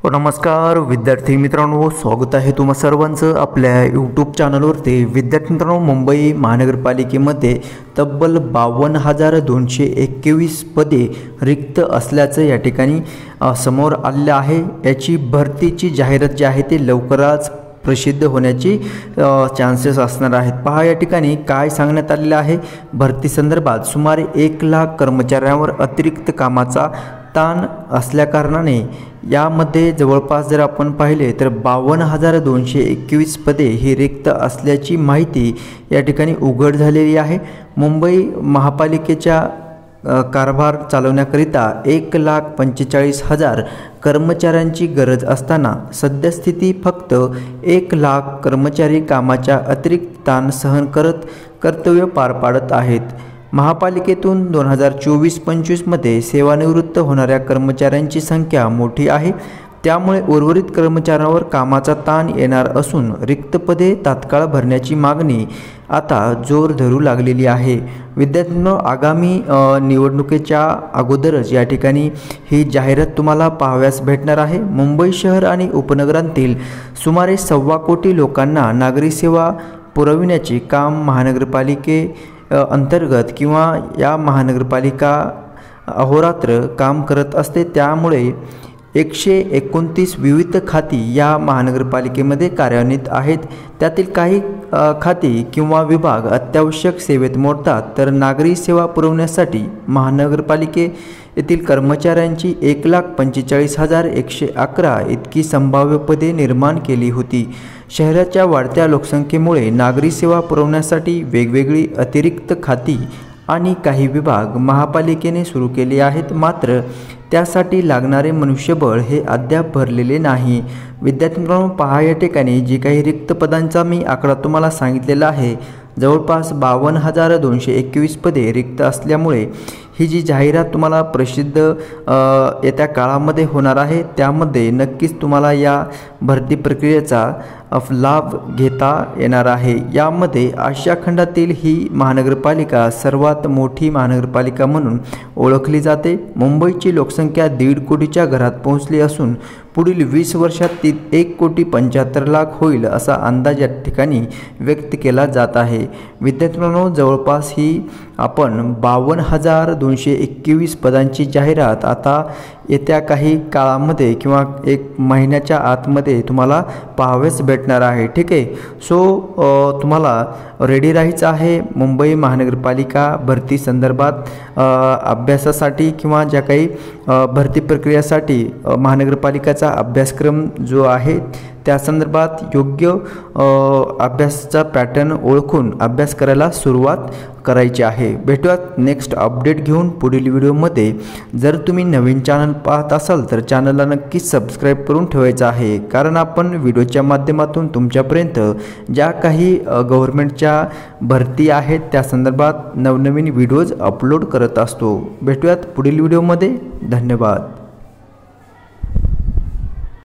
नमस्कार विद्यार्थी मित्रांनो, स्वागत आहे तुम्हा सर्वांचं आपल्या यूट्यूब चॅनलवरती। विद्यार्थी मित्रांनो, मुंबई महानगरपालिकेमध्ये तब्बल 52,221 पदे रिक्त असल्याचं या ठिकाणी समोर आलेलं आहे। याची भरतीची जाहिरात जी आहे ती लवकरच प्रसिद्ध होण्याची चान्सेस असणार आहेत। पहा या ठिकाणी काय सांगण्यात आलेलं आहे। भरती संदर्भात सुमारे 1 लाख कर्मचाऱ्यांवर अतिरिक्त कामाचा ताण असल्याकारणाने यामध्ये जवळपास जर आपण पाहिले तर 52,221 पदे ही रिक्त असल्याची माहिती या ठिकाणी उघड झालेली आहे। मुंबई महापालिकेच्या कारभार चालवण्याकरिता 1,45,000 कर्मचाऱ्यांची गरज असताना सद्यस्थिती फक्त 1 लाख कर्मचारी कामाच्या अतिरिक्त ताण सहन करत कर्तव्य पार पाडत आहेत। महापालिकेतून 2024-25 मध्ये सेवानिवृत्त होणाऱ्या कर्मचाऱ्यांची संख्या मोठी आहे, त्यामुळे उर्वरित कर्मचाऱ्यांवर कामाचा ताण येणार असून रिक्त पदे तात्काळ भरण्याची मागणी आता जोर धरू लागलेली आहे। विद्यार्थ्यांनो, आगामी निवडणुकीच्या अगोदरच या ठिकाणी ही जाहिरात तुम्हाला पाहाव्यास भेटणार आहे। मुंबई शहर आणि उपनगरांतील सुमारे 1.25 कोटी लोकांना नागरी सेवा पुरविण्याचे काम महानगरपालिके अंतर्गत किंवा या महानगरपालिका अहोरात्र काम करत असते, त्यामुळे 129 विविध खाती या महानगरपालिकेमध्ये कार्यान्वित आहेत। त्यातील काही खाती किंवा विभाग अत्यावश्यक सेवेत मोडतात, तर नागरी सेवा पुरवण्यासाठी महानगरपालिके येथील कर्मचाऱ्यांची 1,45,111 इतकी संभाव्य पदे निर्माण केली होती। शहराच्या वाढत्या लोकसंख्येमुळे नागरी सेवा पुरवण्यासाठी वेगवेगळी अतिरिक्त खाती आणि काही विभाग महापालिकेने सुरू केले आहेत, मात्र त्यासाठी लागणारे मनुष्यबळ हे अद्याप भरलेले नाही। विद्यार्थ्यांनो, पहा या ठिकाणी जी काही रिक्त पदांचा मी आकडा तुम्हाला सांगितलेला आहे, जवळपास 52,221 पदे रिक्त असल्यामुळे ही जी जाहिरात तुम्हाला प्रसिद्ध येत्या काळामध्ये होणार आहे, त्यामध्ये नक्कीच तुम्हाला या भरती प्रक्रियेचा लाभ घेता येणार आहे। यामध्ये आशिया खंडातील ही महानगरपालिका सर्वात मोठी महानगरपालिका म्हणून ओळखली जाते। मुंबईची लोकसंख्या 1.5 कोटीच्या घरात पोहोचली असून पुढील 20 वर्षात ती 1,75,00,000 होईल असा अंदाज या ठिकाणी व्यक्त केला जात आहे। विद्यार्थ्यांनो, जवळपास ही आपण 52,221 पदांची जाहिरात आता येत्या काही काळामध्ये किंवा 1 महिन्याच्या आतमध्ये तुम्हाला पाहाव्यास भेटणार आहे। ठीक आहे, सो तुम्हाला रेडी राहायचं आहे मुंबई महानगरपालिका भरती संदर्भात अभ्यासासाठी किंवा ज्या काही भरती प्रक्रियासाठी महानगरपालिकेचा अभ्यासक्रम जो आहे त्या संदर्भात योग्य अभ्यासाचा पॅटर्न ओळखून अभ्यास करायला सुरुवात करायची आहे। भेटूयात नेक्स्ट अपडेट घेऊन पुढील व्हिडिओमध्ये। जर तुम्ही नवीन चॅनल पाहत असाल तर चॅनलला नक्की सबस्क्राईब करून ठेवायचं आहे, कारण आपण व्हिडिओच्या माध्यमातून तुमच्यापर्यंत ज्या काही गव्हर्नमेंटच्या भरती आहेत त्या संदर्भात नवनवीन व्हिडिओज अपलोड करत असतो। भेटूयात पुढील व्हिडिओमध्ये। धन्यवाद।